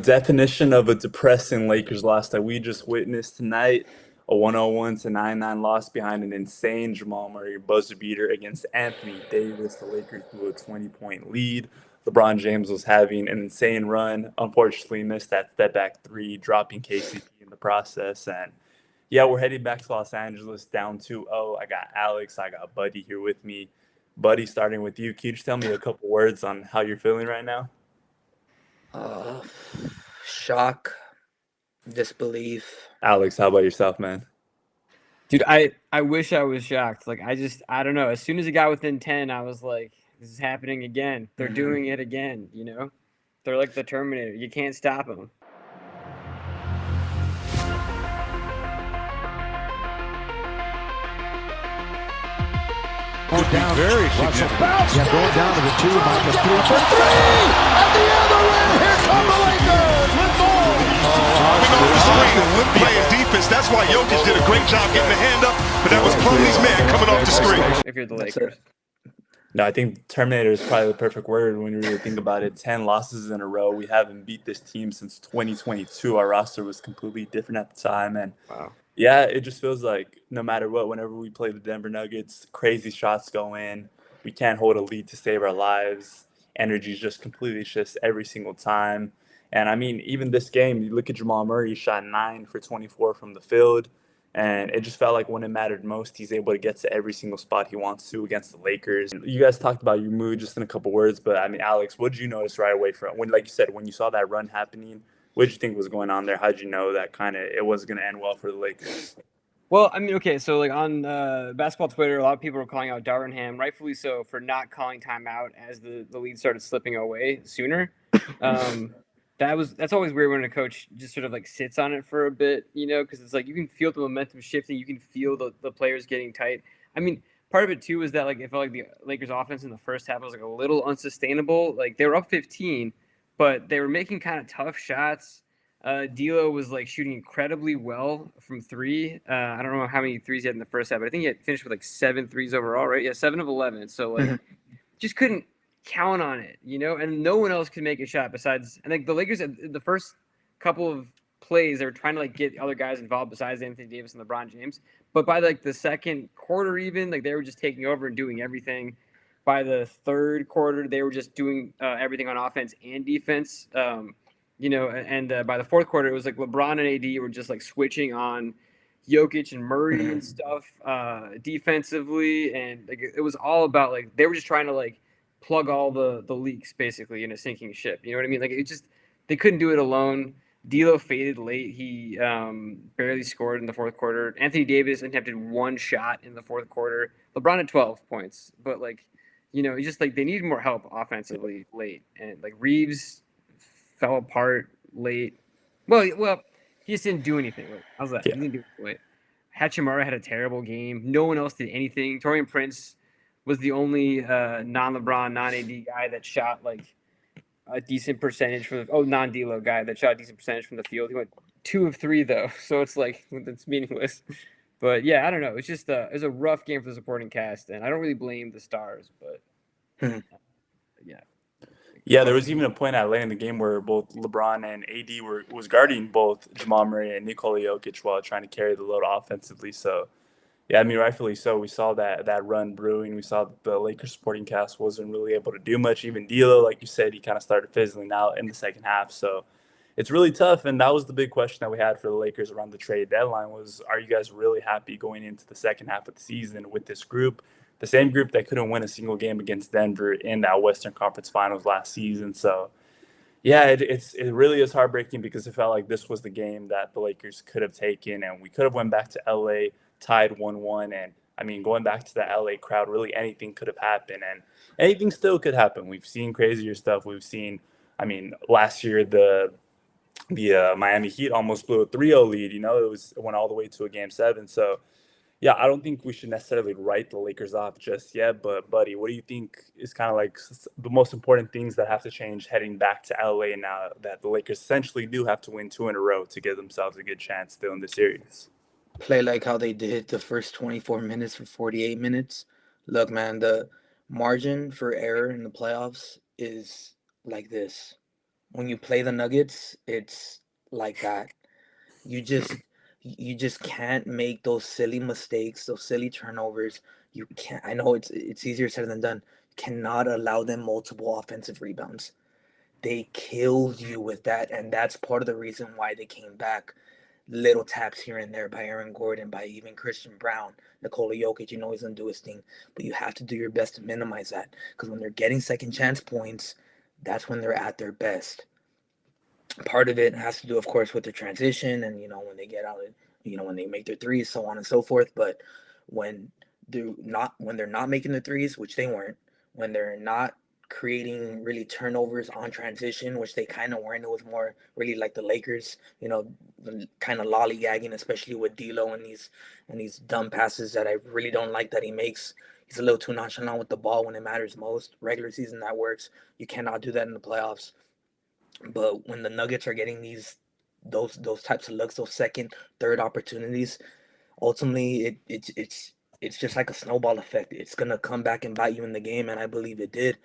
definition of a depressing Lakers loss that we just witnessed tonight. A 101-99 loss behind an insane Jamal Murray buzzer beater against Anthony Davis. The Lakers blew a 20-point lead. LeBron James was having an insane run. Unfortunately, missed that step back three, dropping KCP in the process. And yeah, we're heading back to Los Angeles down 2-0. I got Alex, I got Buddy here with me. Buddy, starting with you, can you just tell me a couple words on how you're feeling right now? Uh, Shock, disbelief. Alex, how about yourself, man? Dude, I wish I was shocked. Like I don't know. As soon as it got within 10, I was like, this is happening again. They're doing it again, you know? They're like the Terminator. You can't stop them. Down very significant. Yeah, going down to the two, minus three for three, at the other end. Here come the Lakers with more. Coming off the screen and playing defense. That's why Jokic did a great job getting the hand up, but that was Plumlee's man coming off the screen. If you're the Lakers. No, I think Terminator is probably the perfect word when you really think about it. 10 losses in a row. We haven't beat this team since 2022. Our roster was completely different at the time. And Wow. yeah, it just feels like no matter what, whenever we play the Denver Nuggets, crazy shots go in. We can't hold a lead to save our lives. Energy is just completely shifts every single time. And I mean, even this game, you look at Jamal Murray, he shot 9 for 24 from the field. And it just felt like when it mattered most, he's able to get to every single spot he wants to against the Lakers. You guys talked about your mood just in a couple words, but I mean, Alex, what did you notice right away from when, like you said, when you saw that run happening? What did you think was going on there? How did you know that kind of it wasn't going to end well for the Lakers? Well, I mean, okay, so like on basketball Twitter, a lot of people were calling out Darvin Ham, rightfully so, for not calling timeout as the lead started slipping away sooner. That's always weird when a coach just sort of like sits on it for a bit, you know, because it's like you can feel the momentum shifting, you can feel the players getting tight. I mean, part of it too is that like it felt like the Lakers offense in the first half was like a little unsustainable. Like they were up 15, but they were making kind of tough shots. D'Lo was like shooting incredibly well from three. I don't know how many threes he had in the first half, but I think he had finished with like 7 threes overall, right? Yeah, 7 of 11. So like, just couldn't count on it, you know. And no one else could make a shot besides. And like the Lakers, the first couple of plays, they were trying to like get other guys involved besides Anthony Davis and LeBron James. But by like the second quarter, even like they were just taking over and doing everything. By the third quarter, they were just doing everything on offense and defense. You know, and by the fourth quarter, it was like LeBron and AD were just like switching on Jokic and Murray and stuff defensively, and like it was all about like they were just trying to like plug all the leaks basically in a sinking ship. You know what I mean? Like it just they couldn't do it alone. D'Lo faded late. He barely scored in the fourth quarter. Anthony Davis attempted 1 shot in the fourth quarter. LeBron had 12 points, but like you know, just like they needed more help offensively late, and like Reeves fell apart late. Well, he just didn't do anything. Wait, how's that? Yeah. He didn't do it. Wait. Hatchet had a terrible game. No one else did anything. Torian Prince was the only non-LeBron, non-AD guy that shot like a decent percentage from the non-D'Lo guy that shot a decent percentage from the field. He went 2 of 3 though, so it's like it's meaningless. But yeah, I don't know. It's just it was a rough game for the supporting cast, and I don't really blame the stars, but yeah. Yeah, there was even a point late in the game where both LeBron and AD was guarding both Jamal Murray and Nikola Jokic while trying to carry the load offensively. So, yeah, I mean, rightfully so. We saw that run brewing. We saw that the Lakers supporting cast wasn't really able to do much. Even D'Lo, like you said, he kind of started fizzling out in the second half. So it's really tough. And that was the big question that we had for the Lakers around the trade deadline was, are you guys really happy going into the second half of the season with this group? The same group that couldn't win a single game against Denver in that Western Conference Finals last season. So, yeah, it really is heartbreaking because it felt like this was the game that the Lakers could have taken, and we could have went back to LA, tied 1-1. And, I mean, going back to the LA crowd, really anything could have happened, and anything still could happen. We've seen crazier stuff. We've seen, I mean, last year the Miami Heat almost blew a 3-0 lead. You know, it went all the way to a Game 7. So, yeah, I don't think we should necessarily write the Lakers off just yet. But, Buddy, what do you think is kind of like the most important things that have to change heading back to LA now that the Lakers essentially do have to win 2 in a row to give themselves a good chance still in the series? Play like how they did the first 24 minutes for 48 minutes. Look, man, the margin for error in the playoffs is like this. when you play the Nuggets, it's like that. You just can't make those silly mistakes, those silly turnovers. You can't. I know it's easier said than done. Cannot allow them multiple offensive rebounds. They killed you with that, and that's part of the reason why they came back. Little taps here and there by Aaron Gordon, by even Christian Brown, Nikola Jokic. You know he's gonna do his thing, but you have to do your best to minimize that, because when they're getting second chance points, that's when they're at their best. Part of it has to do, of course, with the transition and when they get out, when they make their threes, so on and so forth. But when when they're not making the threes, which they weren't, when they're not creating really turnovers on transition, which they kind of weren't, it was more really like the Lakers, kind of lollygagging, especially with D'Lo and these dumb passes that I really don't like that he makes. He's a little too nonchalant with the ball when it matters most. Regular season, that works. You cannot do that in the playoffs. But when the Nuggets are getting those types of looks, those second, third opportunities, ultimately it's just like a snowball effect. It's gonna come back and bite you in the game, and I believe it did.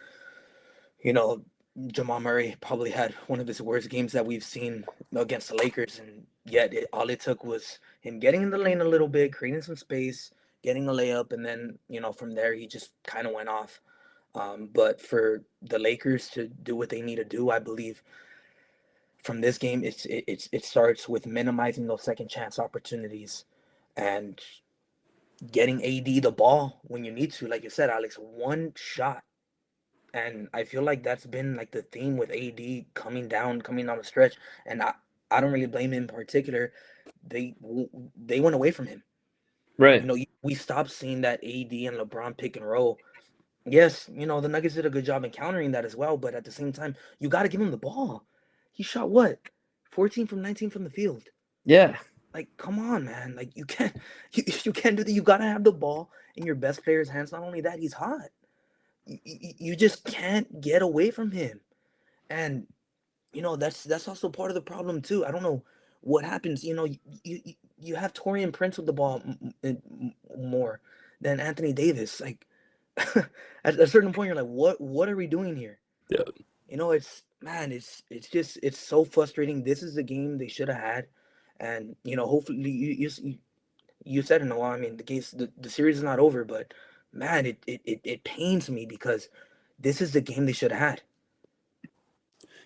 You know, Jamal Murray probably had one of his worst games that we've seen against the Lakers, and yet all it took was him getting in the lane a little bit, creating some space, getting a layup, and then from there he just kind of went off. But for the Lakers to do what they need to do, I believe from this game, it starts with minimizing those second chance opportunities and getting AD the ball when you need to. Like you said, Alex, one shot. And I feel like that's been like the theme with AD coming down the stretch. And I don't really blame him in particular. They went away from him. Right. We stopped seeing that AD and LeBron pick and roll. Yes, the Nuggets did a good job in countering that as well, but at the same time, you got to give him the ball. He shot what? 14 from 19 from the field. Yeah. Like, come on, man. Like, you can't do that. You got to have the ball in your best player's hands. Not only that, he's hot. You just can't get away from him. And that's also part of the problem too. I don't know what happens. You have Torian Prince with the ball more than Anthony Davis. Like, at a certain point, you're like, what are we doing here? Yeah. It's so frustrating. This is the game they should have had, and hopefully you said it, Noah. I mean, the series is not over, but man, it pains me because this is the game they should have had.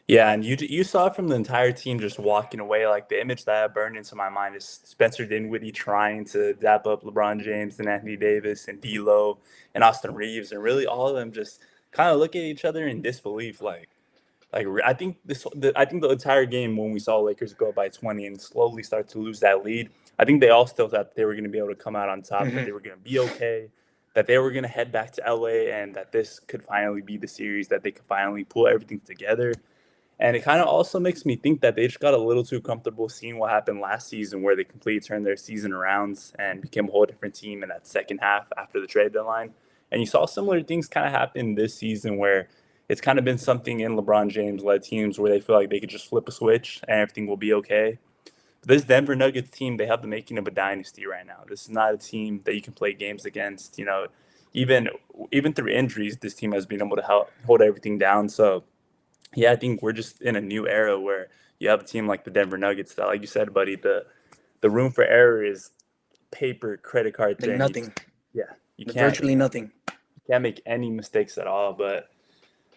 Yeah, and you saw from the entire team just walking away. Like, the image that burned into my mind is Spencer Dinwiddie trying to dap up LeBron James and Anthony Davis and D'Lo and Austin Reeves, and really all of them just kind of look at each other in disbelief. Like I think the entire game, when we saw Lakers go up by 20 and slowly start to lose that lead, I think they all still thought they were going to be able to come out on top, that they were going to be okay, that they were going to head back to LA, and that this could finally be the series, that they could finally pull everything together. And it kind of also makes me think that they just got a little too comfortable seeing what happened last season, where they completely turned their season around and became a whole different team in that second half after the trade deadline. And you saw similar things kind of happen this season, where it's kind of been something in LeBron James-led teams where they feel like they could just flip a switch and everything will be okay. But this Denver Nuggets team, they have the making of a dynasty right now. This is not a team that you can play games against. Even through injuries, this team has been able to hold everything down. So, yeah, I think we're just in a new era where you have a team like the Denver Nuggets that, like you said, buddy, the room for error is paper, credit card, like thin. nothing. You Virtually nothing. You can't make any mistakes at all. But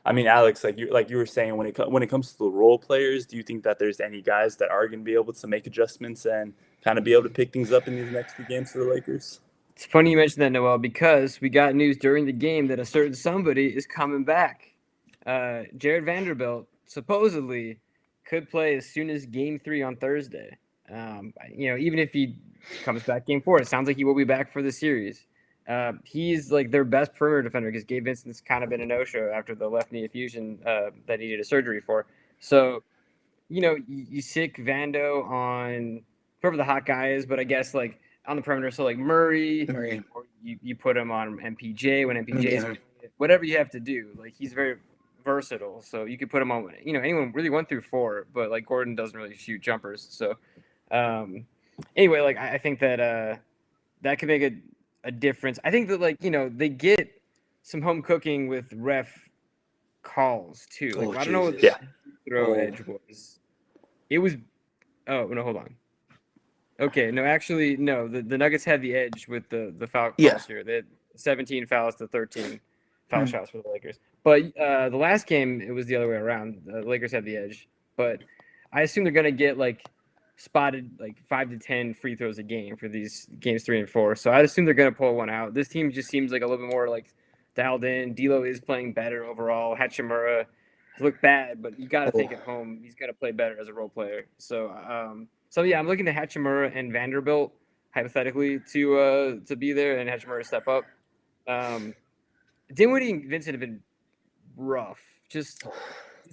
I mean, Alex, like you were saying, when it comes to the role players, do you think that there's any guys that are going to be able to make adjustments and kind of be able to pick things up in these next few games for the Lakers? It's funny you mentioned that, Noel, because we got news during the game that a certain somebody is coming back. Jared Vanderbilt supposedly could play as soon as Game 3 on Thursday. Even if he comes back Game 4, it sounds like he will be back for the series. He's like their best perimeter defender because Gabe Vincent's kind of been a no-show after the left knee effusion that he did a surgery for. So, you sick Vando on whoever the hot guy is, but I guess like on the perimeter, so like Murray. Or you put him on MPJ when MPJ is whatever you have to do. Like, he's very versatile, so you could put him on anyone really 1 through 4, but like Gordon doesn't really shoot jumpers. So anyway, like I think that that could make a difference. I think that they get some home cooking with ref calls too. Like, I don't know. throw edge was. It was. Oh no, hold on. Okay, no, actually, no. The Nuggets had the edge with the foul calls here. They had 17 fouls to 13 foul shots for the Lakers. But the last game, it was the other way around. The Lakers had the edge. But I assume they're gonna get like spotted like 5 to 10 free throws a game for these games 3 and 4. So I'd assume they're gonna pull one out. This team just seems like a little bit more like dialed in. D'Lo is playing better overall. Hachimura has looked bad, but you got to think at home he's gonna play better as a role player. So yeah, I'm looking at Hachimura and Vanderbilt hypothetically to be there and Hachimura step up. Dinwiddie and Vincent have been rough. Just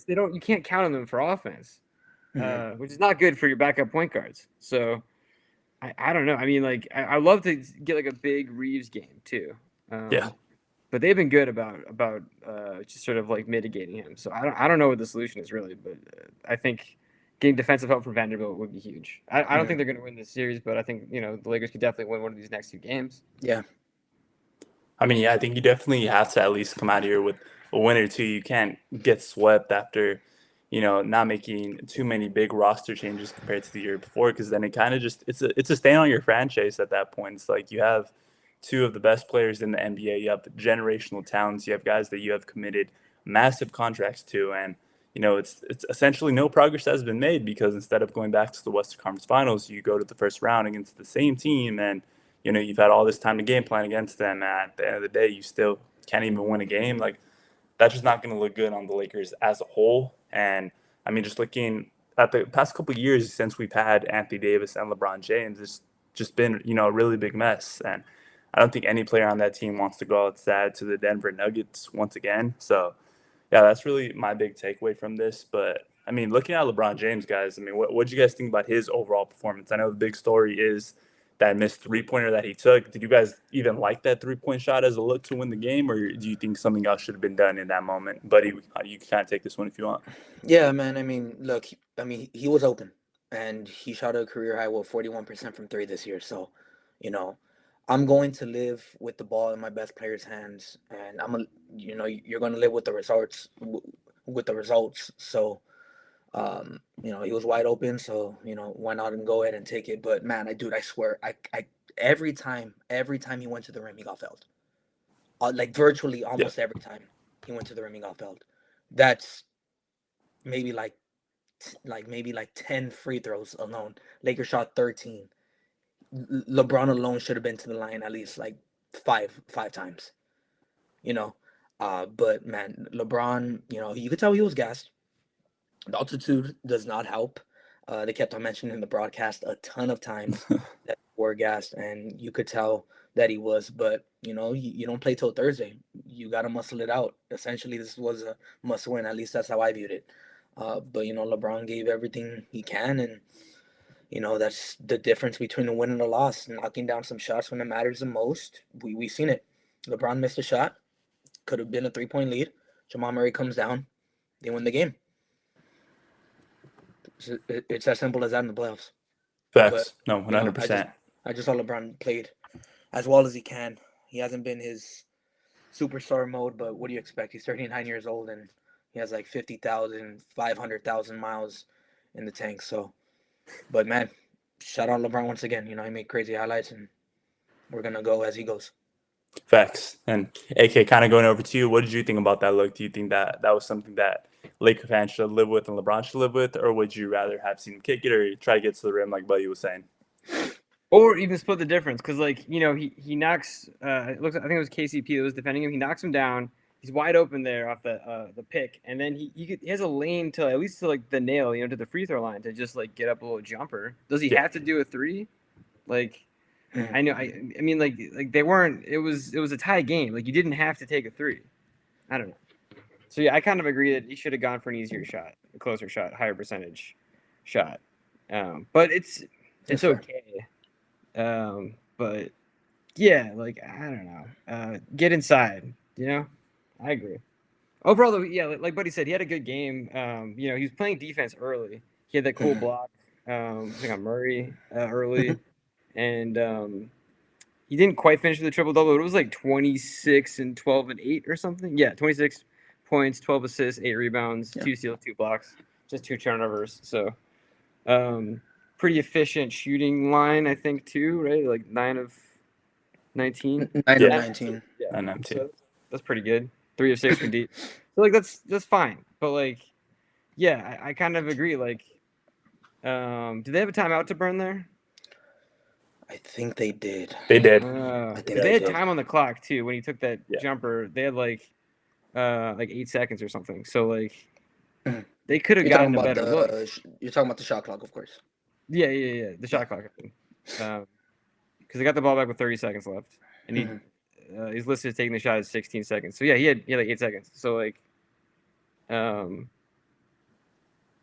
you can't count on them for offense, which is not good for your backup point guards. So I don't know. I mean, like I love to get like a big Reeves game too. But they've been good about just sort of like mitigating him. So I don't know what the solution is really, but I think getting defensive help from Vanderbilt would be huge. I don't think they're going to win this series, but I think the Lakers could definitely win one of these next 2 games. Yeah. I mean, yeah, I think you definitely have to at least come out here with a win or 2. You can't get swept after, not making too many big roster changes compared to the year before, because then it kind of just it's a stain on your franchise at that point. It's like you have 2 of the best players in the NBA. You have generational talents. You have guys that you have committed massive contracts to, and it's essentially no progress has been made, because instead of going back to the Western Conference Finals, you go to the first round against the same team, and you've had all this time to game plan against them. At the end of the day, you still can't even win a game. Like, that's just not going to look good on the Lakers as a whole. And I mean, just looking at the past couple of years since we've had Anthony Davis and LeBron James, it's just been a really big mess. And I don't think any player on that team wants to go out sad to the Denver Nuggets once again. So yeah, that's really my big takeaway from this. But I mean, looking at LeBron James, guys, I mean, what did you guys think about his overall performance? I know the big story is that missed 3-pointer that he took. Did you guys even like that 3-point shot as a look to win the game, or do you think something else should have been done in that moment? Buddy, you can kind of take this one if you want. Yeah, man. I mean, look, he was open, and he shot a career high, 41% from 3 this year. So, I'm going to live with the ball in my best player's hands, and you're going to live with the results. So, he was wide open, so why not and go ahead and take it? But man, I swear, I every time he went to the rim, he got fouled. Like virtually almost every time he went to the rim, he got fouled. That's maybe like 10 free throws alone. Lakers shot 13. LeBron alone should have been to the line at least like five times. But man, LeBron, you could tell he was gassed. The altitude does not help. They kept on mentioning in the broadcast a ton of times that they were gassed, and you could tell that he was. But you don't play till Thursday. You got to muscle it out. Essentially, this was a must win. At least that's how I viewed it. But LeBron gave everything he can, and that's the difference between the win and the loss. Knocking down some shots when it matters the most. We've seen it. LeBron missed a shot. Could have been a 3-point lead. Jamal Murray comes down. They win the game. It's as simple as that in the playoffs. Facts. No, 100%. I just saw LeBron played as well as he can. He hasn't been his superstar mode, but what do you expect? He's 39 years old, and he has like 50,000, 500,000 miles in the tank. So, but man, shout out LeBron once again. He made crazy highlights, and we're going to go as he goes. Facts. And AK, kind of going over to you, what did you think about that look? Do you think that was something that Laker fans should live with and LeBron should live with, or would you rather have seen him kick it or try to get to the rim like Buddy was saying? Or even split the difference, because he knocks. I think it was KCP that was defending him. He knocks him down. He's wide open there off the pick, and then he has a lane to at least to like the nail, to the free throw line to just like get up a little jumper. Does he have to do a 3? Like, I know. I mean, like they weren't. It was a tie game. Like, you didn't have to take a 3. I don't know. So yeah, I kind of agree that he should have gone for an easier shot, a closer shot, higher percentage shot. But it's okay. But yeah, like I don't know. Get inside. I agree. Overall, though, yeah, like Buddy said, he had a good game. He was playing defense early. He had that cool block. I think on Murray early, and he didn't quite finish with a triple double. But it was like 26 and 12 and 8 or something. Yeah, 26 points, 12 assists, 8 rebounds, 2 steals, 2 blocks. just 2 turnovers. So, pretty efficient shooting line, I think, too, right? Like 9 of 19. 9 Yeah. of 19. Yeah, And them so too. that's pretty good. 3 of 6 from deep. So like that's fine. But like, yeah, I kind of agree. Like, do they have a timeout to burn there? I think they did. They did. I think They had did. time on the clock too when he took that Yeah. jumper. They had like 8 seconds or something. So like, Mhm. they could have You're gotten talking a about better look. you're talking about the shot clock, of course. Yeah, the shot clock. Because they got the ball back with 30 seconds left, and he's listed as taking the shot at 16 seconds. So yeah, he had like 8 seconds. So like,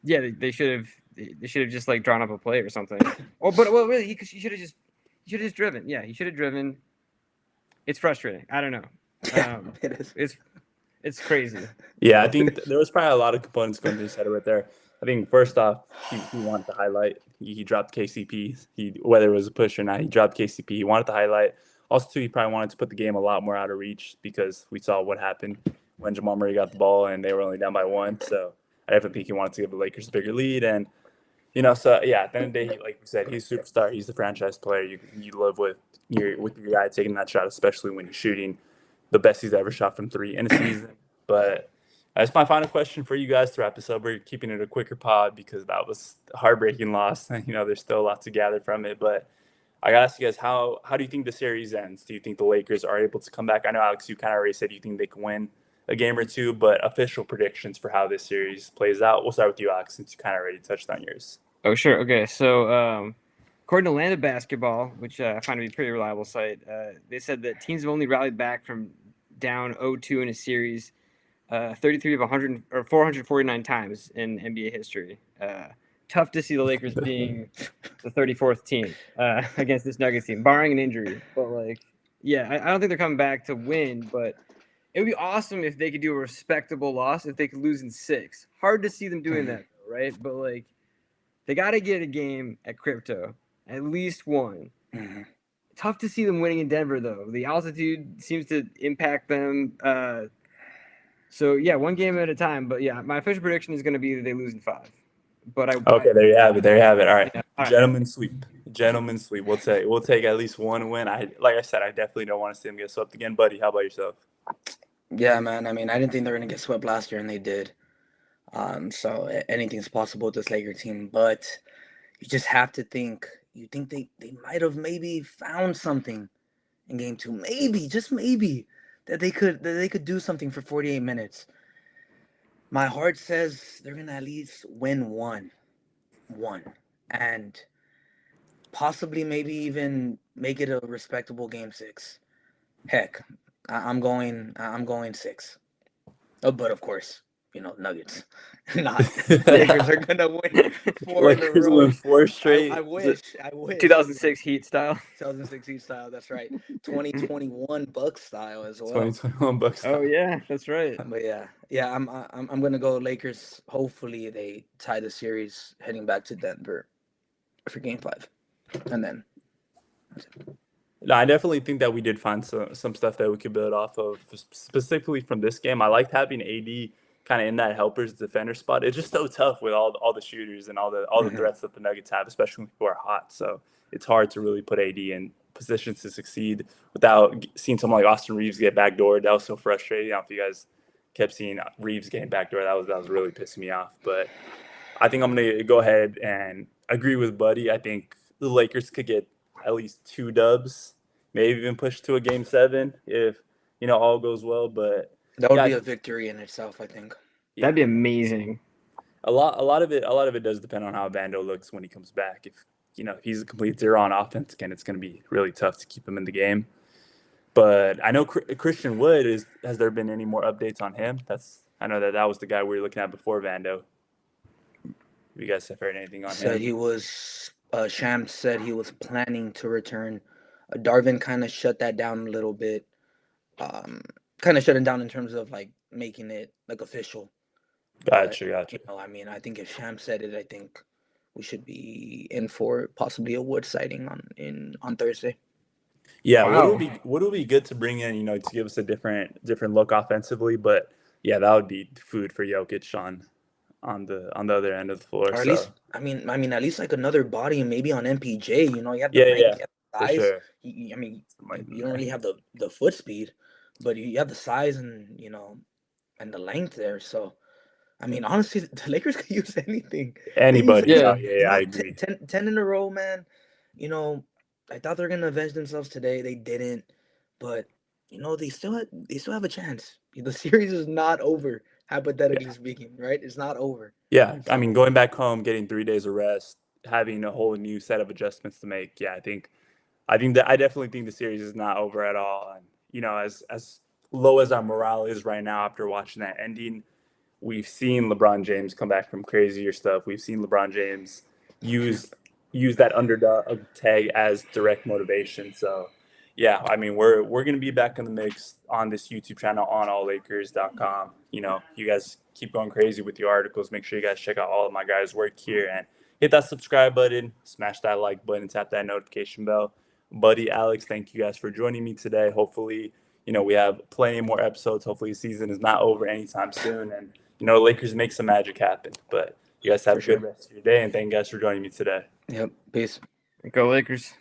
yeah, they should have just like drawn up a play or something. Or but well, really, he should have just driven. Yeah, he should have driven. It's frustrating. I don't know. It is. It's crazy. Yeah, I think there was probably a lot of components going through his head right there. I think first off, he wanted to highlight. He dropped KCP. Whether it was a push or not, he dropped KCP. He wanted to highlight. Also, too, he probably wanted to put the game a lot more out of reach because we saw what happened when Jamal Murray got the ball and they were only down by 1. So I definitely think he wanted to give the Lakers a bigger lead. And so yeah, at the end of the day, like you said, he's a superstar. He's the franchise player. You live with your guy taking that shot, especially when he's shooting the best he's ever shot from 3 in a season. But that's my final question for you guys to wrap this up. We're keeping it a quicker pod because that was a heartbreaking loss. There's still a lot to gather from it. But I gotta ask you guys, how do you think the series ends? Do you think the Lakers are able to come back? I know, Alex, you kind of already said you think they can win a game or two, but official predictions for how this series plays out. We'll start with you, Alex, since you kind of already touched on yours. Oh, sure. Okay. So, according to Atlanta Basketball, which I find to be a pretty reliable site, they said that teams have only rallied back from down 0-2 in a series 33 of 100 or 449 times in NBA history. Tough to see the Lakers being the 34th team against this Nuggets team, barring an injury. But like, yeah, I don't think they're coming back to win, but it would be awesome if they could do a respectable loss, if they could lose in 6. Hard to see them doing that, though, right? But like, they got to get a game at Crypto, at least one. Mm-hmm. Tough to see them winning in Denver, though. The altitude seems to impact them. So yeah, one game at a time. But yeah, my official prediction is going to be that they lose in 5. But Okay, there you have it. All right, yeah, all right. Gentlemen's sweep. We'll take at least one win. Like I said, I definitely don't want to see them get swept again, buddy. How about yourself? Yeah, man. I mean, I didn't think they were gonna get swept last year, and they did. So anything's possible with this Laker team, but you just have to think. You think they might have maybe found something in game 2, maybe, just maybe, that they could do something for 48 minutes. My heart says they're gonna at least win one, and possibly maybe even make it a respectable game 6. Heck, I'm going 6. But of course, Nuggets. Not Lakers are gonna win 4 in a Lakers row. win 4 straight. I wish. 2006 Heat style. 2006 Heat style. That's right. 2021 Bucks style as well. 2021 Bucks. Oh yeah, that's right. But yeah. I'm gonna go Lakers. Hopefully they tie the series heading back to Denver for Game 5, and then. No, I definitely think that we did find some stuff that we could build off of, specifically from this game. I liked having AD kind of in that helper's defender spot. It's just so tough with all the shooters and all the threats that the Nuggets have, especially when people are hot. So it's hard to really put AD in positions to succeed without seeing someone like Austin Reeves get backdoored. That was so frustrating. I don't know if you guys kept seeing Reeves getting backdoored. That was really pissing me off. But I think I'm going to go ahead and agree with Buddy. I think the Lakers could get at least 2 dubs, maybe even push to a game 7 if all goes well. But that would be a victory in itself, I think. Yeah. That'd be amazing. A lot of it does depend on how Vando looks when he comes back. If he's a complete zero on offense again, it's going to be really tough to keep him in the game. But I know Christian Wood has there been any more updates on him? I know that was the guy we were looking at before Vando. Have you guys have heard anything on him? He was Shams said he was planning to return. Darvin kind of shut that down a little bit. Kind of shut it down in terms of like making it like official. Gotcha. I mean, I think if Shams said it, I think we should be in for possibly a Wood sighting on Thursday. Yeah, wow. Wood would be good to bring in, to give us a different look offensively. But yeah, that would be food for Jokic on the other end of the floor. Or at So least, I mean, at least like another body, maybe on MPJ. You know, you have the yeah, length, yeah, you have the for size. sure. I mean, Something like you don't really have the foot speed, but you have the size and and the length there. So, I mean, honestly, the Lakers could use anything. They use anybody. Yeah. Yeah, I agree. 10 in a row, man. I thought they were gonna avenge themselves today. They didn't, but they still have a chance. The series is not over, hypothetically speaking, right? It's not over. Yeah, I So mean, going back home, getting 3 days of rest, having a whole new set of adjustments to make. Yeah, I definitely think the series is not over at all. And as low as our morale is right now after watching that ending, we've seen LeBron James come back from crazier stuff. We've seen LeBron James use that underdog tag as direct motivation. So, yeah, I mean, we're going to be back in the mix on this YouTube channel on alllakers.com. You guys keep going crazy with your articles. Make sure you guys check out all of my guys' work here and hit that subscribe button, smash that like button, tap that notification bell. Buddy Alex, thank you guys for joining me today. Hopefully, we have plenty more episodes. Hopefully, the season is not over anytime soon. And Lakers make some magic happen. But you guys have For a good sure. rest of your day, and thank you guys for joining me today. Yep. Peace. Go Lakers.